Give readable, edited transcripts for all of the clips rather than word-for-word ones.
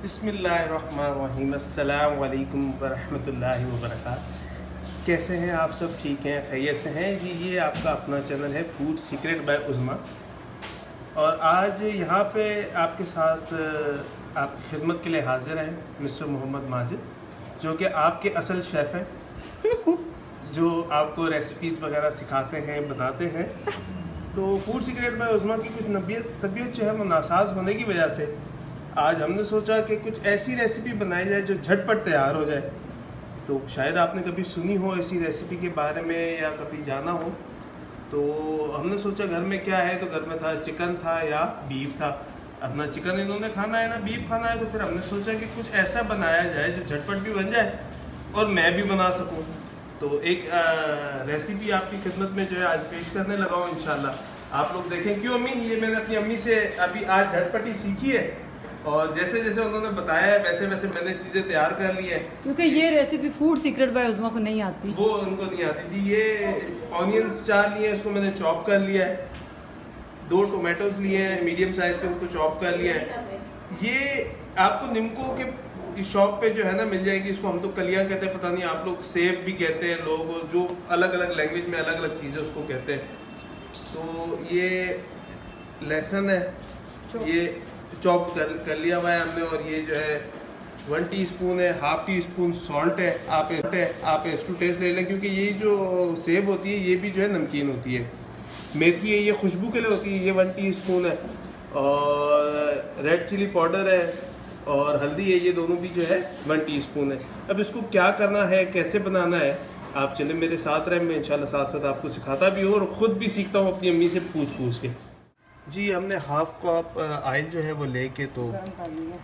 बिस्मिल्लाहिर्रहमानिर्रहीम अस्सलाम वालेकुम वरहमतुल्लाहि वबरकातुहू। कैसे हैं आप सब? ठीक हैं, खैरियत से हैं जी। ये आपका अपना चैनल है फूड सीक्रेट बाय उज़्मा, और आज यहाँ पे आपके साथ आपकी खिदमत के लिए हाजिर हैं मिस्टर मोहम्मद माजिद, जो कि आपके असल शेफ़ हैं, जो आपको रेसिपीज़ वगैरह सिखाते हैं, बनाते हैं। तो फूड सीक्रेट बाय उज़्मा की कुछ तबीयत जो है वो नासाज होने की वजह से आज हमने सोचा कि कुछ ऐसी रेसिपी बनाई जाए जो झटपट तैयार हो जाए। तो शायद आपने कभी सुनी हो ऐसी रेसिपी के बारे में या कभी जाना हो। तो हमने सोचा घर में क्या है, तो घर में था चिकन था या बीफ था। अपना चिकन इन्होंने खाना है ना बीफ खाना है, तो फिर हमने सोचा कि कुछ ऐसा बनाया जाए जो झटपट भी बन जाए और मैं भी बना सकूं। तो एक रेसिपी आपकी खिदमत में जो है आज पेश करने लगा हूँ इंशाल्लाह। आप लोग देखें। क्यों अम्मी? ये मैंने अपनी अम्मी से अभी आज झटपट ही सीखी है, और जैसे जैसे उन्होंने बताया है वैसे वैसे मैंने चीज़ें तैयार कर ली है। क्योंकि ये रेसिपी फूड सीक्रेट बाय उज़्मा को नहीं आती, वो उनको नहीं आती जी। ये ऑनियंस 4 लिए, इसको मैंने चॉप कर लिया है। 2 टोमेटोज लिए हैं मीडियम साइज के, उनको चॉप कर लिया है। ये आपको निम्को के शॉप पे जो है ना मिल जाएगी। इसको हम तो कलियां कहते हैं, पता नहीं आप लोग सेब भी कहते हैं लोग, और जो अलग अलग लैंग्वेज में अलग अलग चीज़ें उसको कहते हैं। तो ये लहसुन है, ये चॉप कर लिया हुआ है हमने, और ये जो है 1 टीस्पून है, ½ टीस्पून सॉल्ट है। आप इसको टेस्ट ले लें, क्योंकि ये जो सेब होती है ये भी जो है नमकीन होती है। मेथी है, ये खुशबू के लिए होती है, ये 1 टीस्पून है। और रेड चिली पाउडर है और हल्दी है, ये दोनों भी जो है 1 टीस्पून है। अब इसको क्या करना है, कैसे बनाना है, आप चले मेरे साथ रहें। मैं इंशाल्लाह साथ साथ आपको सिखाता भी हूँ और ख़ुद भी सीखता हूँ अपनी अम्मी से पूछ के। जी, हमने ½ कप ऑयल जो है वो लेके तो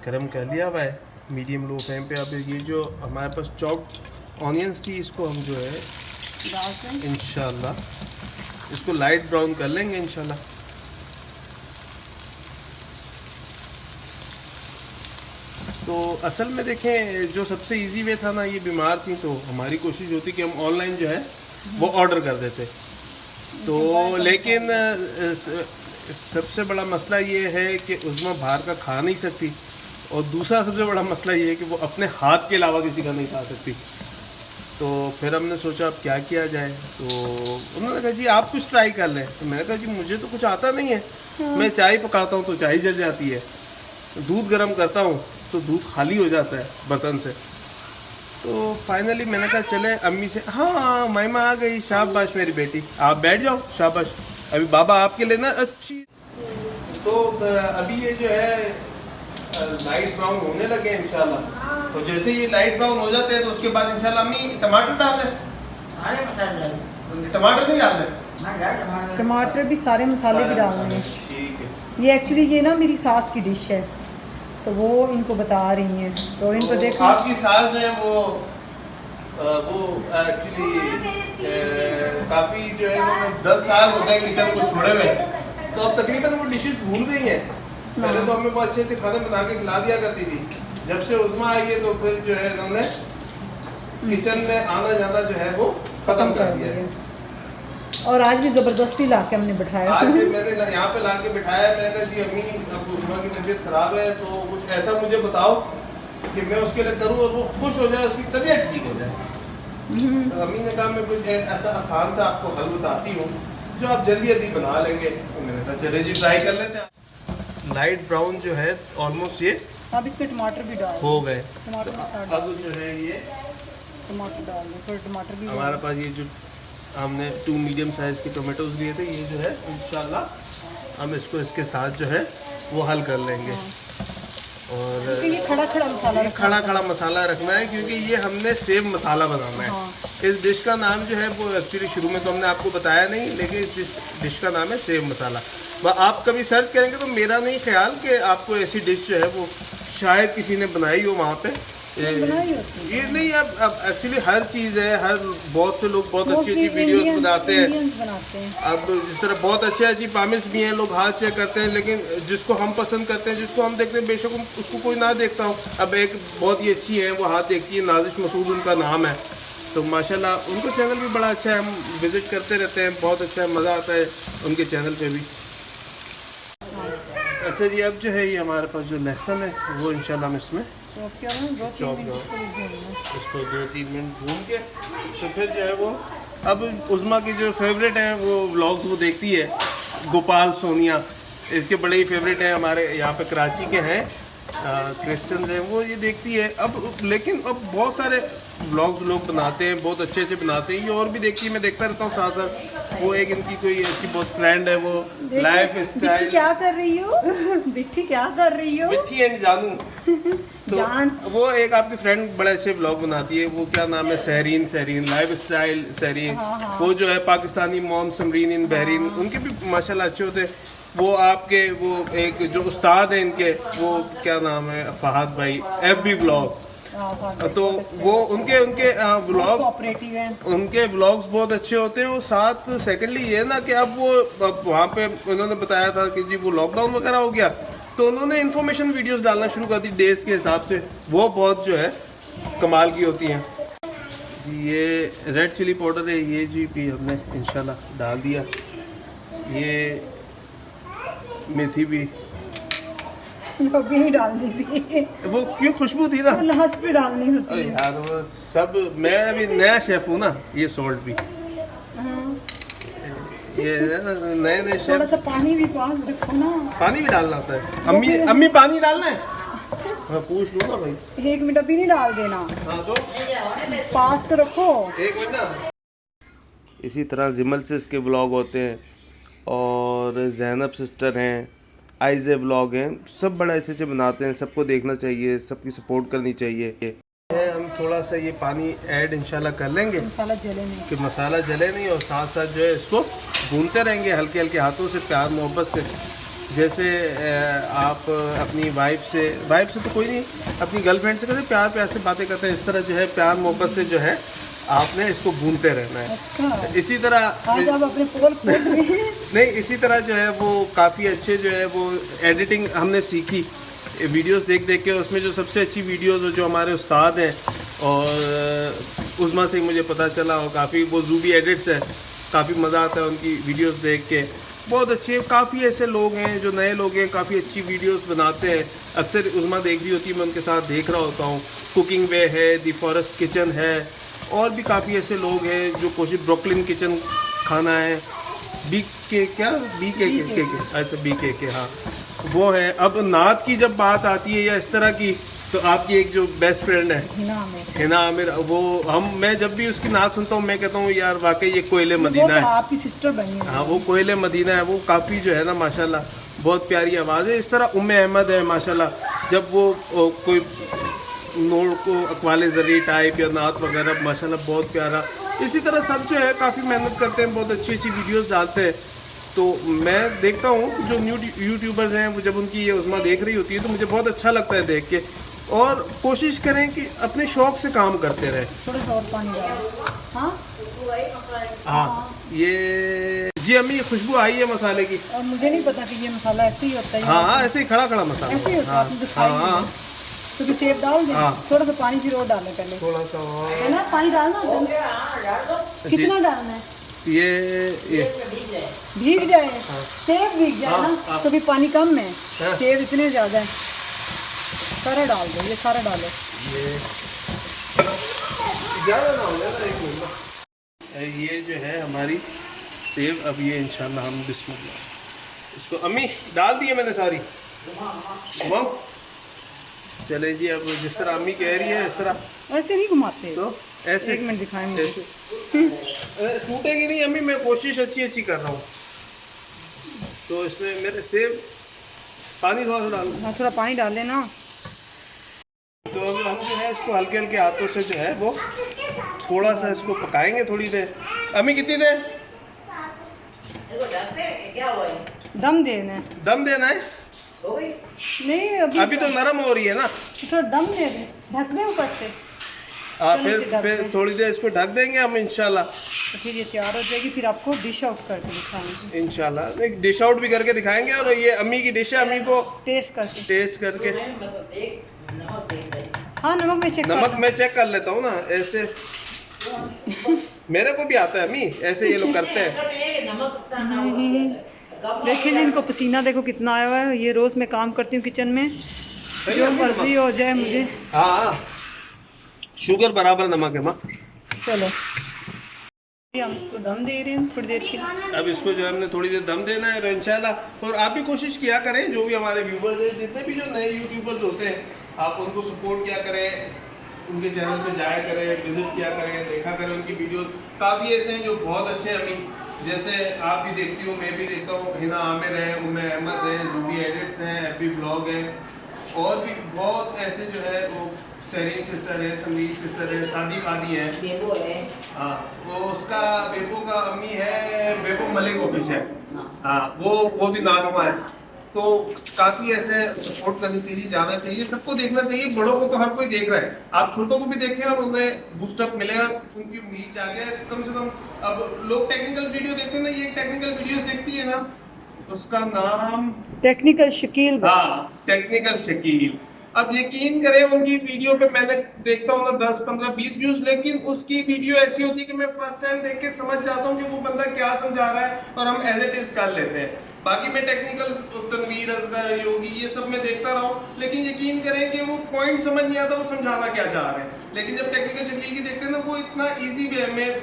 गरम कर लिया हुआ है मीडियम लो फ्लेम पे। अब ये जो हमारे पास चॉप्ड ऑनियंस थी, इसको हम जो है इंशाल्लाह इसको लाइट ब्राउन कर लेंगे इंशाल्लाह। तो असल में देखें, जो सबसे इजी वे था ना, ये बीमार थी तो हमारी कोशिश होती कि हम ऑनलाइन जो है वो ऑर्डर कर देते। तो लेकिन सबसे बड़ा मसला ये है कि उज़्मा बाहर का खा नहीं सकती, और दूसरा सबसे बड़ा मसला ये है कि वो अपने हाथ के अलावा किसी का नहीं खा सकती। तो फिर हमने सोचा अब क्या किया जाए। तो उन्होंने कहा जी आप कुछ ट्राई कर लें। तो मैंने कहा जी मुझे तो कुछ आता नहीं है, मैं चाय पकाता हूँ तो चाय जल जाती है, दूध गर्म करता हूँ तो दूध खाली हो जाता है बर्तन से। तो फाइनली मैंने कहा चले अम्मी से, हाँ मायमा आ गई, शाबाश मेरी बेटी, आप बैठ जाओ, शाबाश, अभी बाबा आपके लिए ना अच्छी। तो अभी ये जो है लाइट ब्राउन होने लगे हैं इंशाल्लाह। तो जैसे ये लाइट ब्राउन हो जाते हैं तो उसके बाद इंशाल्लाह अम्मी टमाटर डाल लें। टमाटर नहीं डाल लें? टमाटर भी, सारे मसाले भी डालने हैं। ठीक है। ये एक्चुअली ये ना मेरी सास की डिश है, तो वो इनको बता रही हैं, तो इनको देखो। आपकी सास जो है वो एक्चुअली काफ़ी जो है 10 साल हो गए किचन को छोड़े हुए, तो अब तकरीबन वो डिशेस भूल गई हैं। पहले तो हमें बहुत अच्छे से खाने बना के खिला दिया करती थी। जब से उज़्मा आई है तो फिर जो है इन्होंने किचन में आना जाना जो है वो ख़त्म कर दिया है। और आज भी ज़बरदस्ती ला के हमने बिठाया। आज भी मैंने यहाँ पे ला के बिठाया। मैंने कहा जी अम्मी अब उज़्मा की तबीयत ख़राब है, तो कुछ ऐसा मुझे बताओ कि मैं उसके लिए करूँ और वो खुश हो जाए, उसकी तबीयत ठीक हो जाए। तो अम्मी ने कहा मैं कुछ ऐसा आसान सा आपको हल बताती हूँ जो आप जल्दी जल्दी बना लेंगे। तो मैंने कहा चले जी ट्राई कर लेते हैं। लाइट ब्राउन जो है ऑलमोस्ट ये अब इसमें टमाटर भी डाल हो गए। टमाटर अब जो है ये टमाटर डाल दें, थोड़े टमाटर भी। हमारे पास ये जो हमने 2 मीडियम साइज़ के टोमेटोज लिए थे, ये जो है इंशाल्लाह हम इसको इसके साथ जो है वो हल कर लेंगे। और ये खड़ा खड़ा मसाला रखना है, क्योंकि ये हमने सेव मसाला बनाना है। हाँ। इस डिश का नाम जो है वो एक्चुअली शुरू में तो हमने आपको बताया नहीं, लेकिन इस डिश का नाम है सेव मसाला। आप कभी सर्च करेंगे तो मेरा नहीं ख्याल कि आपको ऐसी डिश जो है वो शायद किसी ने बनाई हो वहाँ पे। ये नहीं, अब एक्चुअली हर चीज़ है, हर बहुत से लोग बहुत अच्छी अच्छी वीडियोस बनाते हैं। अब जिस तरह बहुत अच्छे अच्छी पामिल्स भी हैं, लोग हाथ से करते हैं, लेकिन जिसको हम पसंद करते हैं, जिसको हम देखते हैं, बेशक उसको कोई ना देखता हो। अब एक बहुत ही अच्छी है, वो हाथ देखती है, नाजिश मसूद उनका नाम है। तो माशाल्लाह उनका चैनल भी बड़ा अच्छा है, हम विज़िट करते रहते हैं, बहुत अच्छा है, मज़ा आता है उनके चैनल पे भी। अच्छा जी, अब जो है ये हमारे पास जो लहसुन है वो इंशाल्लाह हम इसमें उसको 2-3 मिनट भून के तो फिर जो है वो अब उज़मा की जो फेवरेट है वो व्लॉग्स वो देखती है, गोपाल सोनिया इसके बड़े ही फेवरेट हैं, हमारे यहाँ पे कराची के हैं, क्रिश्चियन हैं, वो ये देखती है। अब लेकिन अब बहुत सारे व्लॉग्स लोग बनाते हैं, बहुत अच्छे अच्छे बनाते हैं, ये और भी देखती है, मैं देखता रहता हूँ साथ साथ। वो एक इनकी कोई अच्छी बहुत फ्रेंड है, वो लाइफ स्टाइल क्या कर रही हो बिट्टी, क्या कर रही हो बिट्टी एंड जानू तो जान। वो एक आपकी फ्रेंड बड़े अच्छे व्लॉग बनाती है, वो क्या नाम है, सहरीन लाइफ स्टाइल सहरीन। वो जो है पाकिस्तानी मॉम समरीन इन बहरीन, उनके भी माशाल्लाह अच्छे होते हैं। वो आपके वो एक जो उस्ताद हैं इनके, वो क्या नाम है, फहद भाई, FB व्लॉग, तो वो उनके व्लॉग्स बहुत अच्छे होते हैं। वो साथ सेकेंडली ये ना कि अब वहाँ पे उन्होंने बताया था कि जी वो लॉकडाउन वगैरह हो गया तो उन्होंने इन्फॉर्मेशन वीडियोस डालना शुरू कर दी डेज के हिसाब से, वो बहुत जो है कमाल की होती हैं जी। ये रेड चिली पाउडर है, ये जी भी हमने इंशाल्लाह डाल दिया। ये मेथी भी अभी ही डालनी थी, वो क्यों खुशबू थी ना, लास्ट पे डालनी होती है यार वो सब। मैं अभी नया शेफ हूँ ना, ये सॉल्ट भी ये नए शेफ। थोड़ा सा पानी भी पास रखो ना, पानी भी डालना होता है। अम्मी पानी डालना है, मैं पूछ लूँ ना भाई। 1 मिनट अभी नहीं डाल देना, हाँ तो पास तो रखो 1 मिनट ना। इसी तरह जिमल से इसके व्लॉग होते हैं, और ज़ैनब सिस्टर हैं, आइज़े व्लॉग हैं, सब बड़ा अच्छे अच्छे बनाते हैं। सबको देखना चाहिए, सबकी सपोर्ट करनी चाहिए। हम थोड़ा सा ये पानी ऐड इंशाल्लाह कर लेंगे, मसाला जले नहीं, कि मसाला जले नहीं, और साथ साथ जो है इसको भूनते रहेंगे हल्के हल्के हाथों से, प्यार मोहब्बत से। जैसे आप अपनी वाइफ से तो कोई नहीं, अपनी गर्लफ्रेंड से कहते प्यार प्यार से बातें करते हैं, इस तरह जो है प्यार मोहब्बत से जो है आपने इसको भूनते रहना है। अच्छा। इसी तरह आज आप अपने पोल खोल रहे हैं। नहीं, इसी तरह जो है वो काफ़ी अच्छे जो है वो एडिटिंग हमने सीखी वीडियोस देख देख के। उसमें जो सबसे अच्छी वीडियोस जो हमारे उस्ताद हैं, और उज़मा से मुझे पता चला, और काफ़ी वो ज़ूबी एडिट्स है, काफ़ी मज़ा आता है उनकी वीडियोस देख के, बहुत अच्छे। काफ़ी ऐसे लोग हैं जो नए लोग हैं, काफ़ी अच्छी वीडियोस बनाते हैं। अक्सर उज़मा देख रही होती है, मैं उनके साथ देख रहा होता हूँ। कुकिंग वे है, दी फॉरेस्ट किचन है, और भी काफ़ी ऐसे लोग हैं जो कोशिश, ब्रुकलिन किचन खाना है, BK अच्छा BK हाँ वो है। अब नात की जब बात आती है या इस तरह की, तो आपकी एक जो बेस्ट फ्रेंड है हिना आमिर, वो मैं जब भी उसकी नात सुनता हूँ मैं कहता हूँ यार वाकई ये कोयले मदीना है, आपकी सिस्टर बनी है। हाँ वो कोयले मदीना है। वो काफ़ी जो है ना माशाल्लाह बहुत प्यारी आवाज़ है। इस तरह उम्मे अहमद है माशाल्लाह, जब वो कोई नोट को अकवाले ज़री टाइप या नात वगैरह, माशाल्लाह बहुत प्यारा। इसी तरह सब जो है काफ़ी मेहनत करते हैं, बहुत अच्छी अच्छी वीडियोस डालते हैं। तो मैं देखता हूँ जो न्यू यूट्यूबर्स हैं, वो जब उनकी ये उज़मा देख रही होती है तो मुझे बहुत अच्छा लगता है देख के। और कोशिश करें कि अपने शौक़ से काम करते रहें। थोड़ा सा और पानी डालो। हाँ ये जी अम्मी, ये खुशबू आई है मसाले की। और मुझे नहीं पता कि ये मसाला ऐसे ही होता है। हाँ ऐसे ही खड़ा खड़ा मसाला ऐसे ही होता है। हाँ तो भी सेब डाल दे, थोड़ा सा पानी फिर और डालना पहले, थोड़ा सा और है ना, पानी डालना कितना डालना है, ये भीग जाए, सेब भीग जाए ना, तो भी पानी कम है, सेब इतने ज़्यादा है, सारा डाल दो, ये सारा डालो, ये ज़्यादा ना हो जाए। 1 मिनट। ये जो है हमारी सेब, अब ये इंशाल्लाह हम बिस्मिल्लाह इसको, अम्मी डाल दी है मैंने सारी। चले जी, अब जिस तरह अम्मी कह रही है इस तरह ऐसे नहीं घुमाते तो ऐसे 1 मिनट दिखाएं मुझे। टूटेगी नहीं अम्मी, मैं कोशिश अच्छी कर रहा हूँ। तो इसमें मेरे सेब, पानी थोड़ा सा डाल, हाँ थोड़ा पानी डाल लेना। तो अब हम जो है इसको हल्के हल्के हाथों से जो है वो थोड़ा सा इसको पकाएंगे थोड़ी देर। अम्मी कितनी देर दम देना है? दम देना है? नहीं अभी तो नरम हो रही है ना, थोड़ा दम दे दे, ढक दे ऊपर से। फिर थोड़ी देर इसको ढक देंगे हम इंशाल्लाह। तो फिर ये तैयार हो जाएगी, फिर आपको डिश आउट करके दिखाएंगे इंशाल्लाह। एक डिश आउट भी करके दिखाएंगे, और ये अम्मी की डिश है, अम्मी को टेस्ट करके। हाँ नमक में चेक, नमक मैं चेक कर लेता हूँ ना, ऐसे मेरे को भी आता है अम्मी, ऐसे ये लोग करते हैं। देखिए जी इनको पसीना देखो कितना आया हुआ है। ये रोज़ मैं काम करती हूँ किचन में, जो मर्जी हो जाए मुझे। हाँ शुगर बराबर नमक है माँ। चलो हम इसको दम दे रहे हैं थोड़ी देर के लिए। अब इसको जो है हमने थोड़ी देर दम देना है, और इंशाल्लाह और आप भी कोशिश किया करें, जो भी हमारे व्यूवर्स हैं, जितने भी जो नए यूट्यूबर्स होते हैं, आप उनको सपोर्ट किया करें, उनके चैनल पे जाया करें, विजिट किया करें, देखा करें उनकी वीडियोस। काफ़ी ऐसे हैं जो बहुत अच्छे हैं। अभी जैसे आप भी देखती हो, मैं भी देखता हूँ, हिना आमिर है, उम्मे अहमद है, जूबी एडिट्स हैं, एफबी ब्लॉग हैं, और भी बहुत ऐसे जो है वो सहरीन सिस्टर है, संगीत सिस्टर है, शादी वादी है, बेबो है। हाँ वो उसका बेबो का अम्मी है, बेबो मलिक ऑफिस है, हाँ वो भी नागमा है। तो काफी ऐसे सपोर्ट करनी चाहिए, जाना चाहिए, सबको देखना चाहिए। बड़ों को तो हर कोई देख रहा है, आप छोटों को भी देखें और उन्हें बूस्टअप मिलेगा, उनकी रीच आ गया कम से कम। अब लोग टेक्निकल वीडियो देखते हैं ना, ये टेक्निकल वीडियोस देखती है ना, उसका नाम टेक्निकल शकील। हाँ टेक्निकल शकील। अब यकीन करें उनकी वीडियो पे मैंने देखता हूँ ना 10, 15, 20 व्यूज, लेकिन उसकी वीडियो ऐसी होती है कि मैं फर्स्ट टाइम देख के समझ जाता हूँ कि वो बंदा क्या समझा रहा है, और हम एज इट इज कर लेते हैं। बाकी मैं टेक्निकल तनवीर, असगर, योगी, ये सब मैं देखता रहा हूँ, लेकिन यकीन करें कि वो पॉइंट समझ नहीं आता वो समझाना क्या चाह रहे हैं। लेकिन जब टेक्निकल शकील की देखते हैं ना, वो इतना ईजी वे में,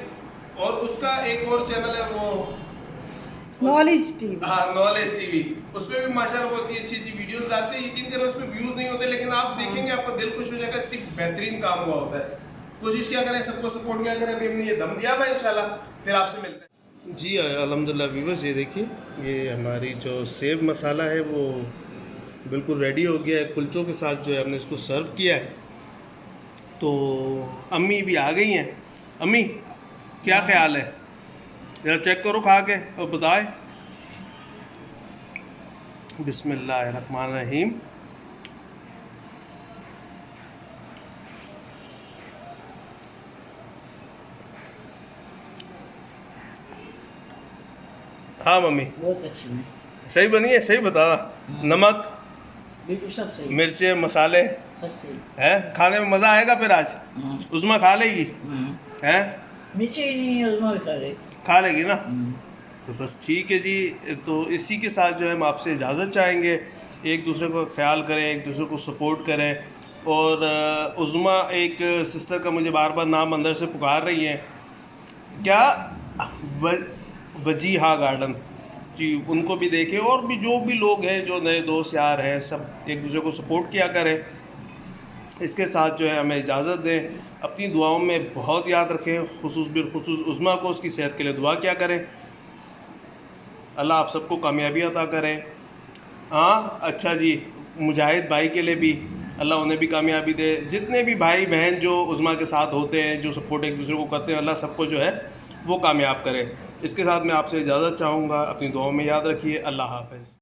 और उसका एक और चैनल है वो नॉलेज टीवी, हाँ नॉलेज टीवी, उसमें भी माशाल्लाह बहुत ही अच्छी अच्छी वीडियोस डालते हैं। यकीन करें उसमें व्यूज नहीं होते, लेकिन आप देखेंगे आपका दिल खुश हो जाएगा, इतनी बेहतरीन काम हुआ होता है। कोशिश क्या करें, सबको सपोर्ट क्या करें। अभी हमने ये दम दिया भाई, इंशाल्लाह फिर आपसे मिलते हैं। जी अल्हम्दुलिल्लाह व्यूअर्स, ये देखिए ये हमारी जो सेव मसाला है वो बिल्कुल रेडी हो गया है। कुलचों के साथ जो है हमने इसको सर्व किया है। तो अम्मी भी आ गई हैं। अम्मी क्या ख्याल है, जरा चेक करो खा के और बताएं। बिस्मिल्लाहिर्रहमानिर्रहीम। हाँ मम्मी बहुत अच्छी है, सही बनी है, सही बताना। नमक, बिल्कुल सब सही, मिर्चे, मसाले सब सही। हैं, खाने में मज़ा आएगा फिर आज। उस्मा खा लेगी हैं, नीचे ही नहीं है, उसमें भी खा रहे। खा लेगी ना, तो बस ठीक है जी। तो इसी के साथ जो है हम आपसे इजाज़त चाहेंगे। एक दूसरे को ख्याल करें, एक दूसरे को सपोर्ट करें। और उज़्मा एक सिस्टर का मुझे बार बार नाम अंदर से पुकार रही हैं, क्या वजीहा गार्डन जी, उनको भी देखें। और भी जो भी लोग हैं, जो नए दोस्त यार हैं, सब एक दूसरे को सपोर्ट किया करें। इसके साथ जो है हमें इजाज़त दें, अपनी दुआओं में बहुत याद रखें, खुसूस उज़्मा को उसकी सेहत के लिए दुआ किया करें। अल्लाह आप सबको कामयाबी अता करें। हाँ अच्छा जी, मुजाहिद भाई के लिए भी अल्लाह उन्हें भी कामयाबी दे। जितने भी भाई बहन जो उज़्मा के साथ होते हैं, जो सपोर्ट एक दूसरे को करते हैं, अल्लाह सबको जो है वो कामयाब करे। इसके साथ मैं आपसे इजाज़त चाहूँगा, अपनी दुआओं में याद रखिए। अल्लाह हाफ़िज़।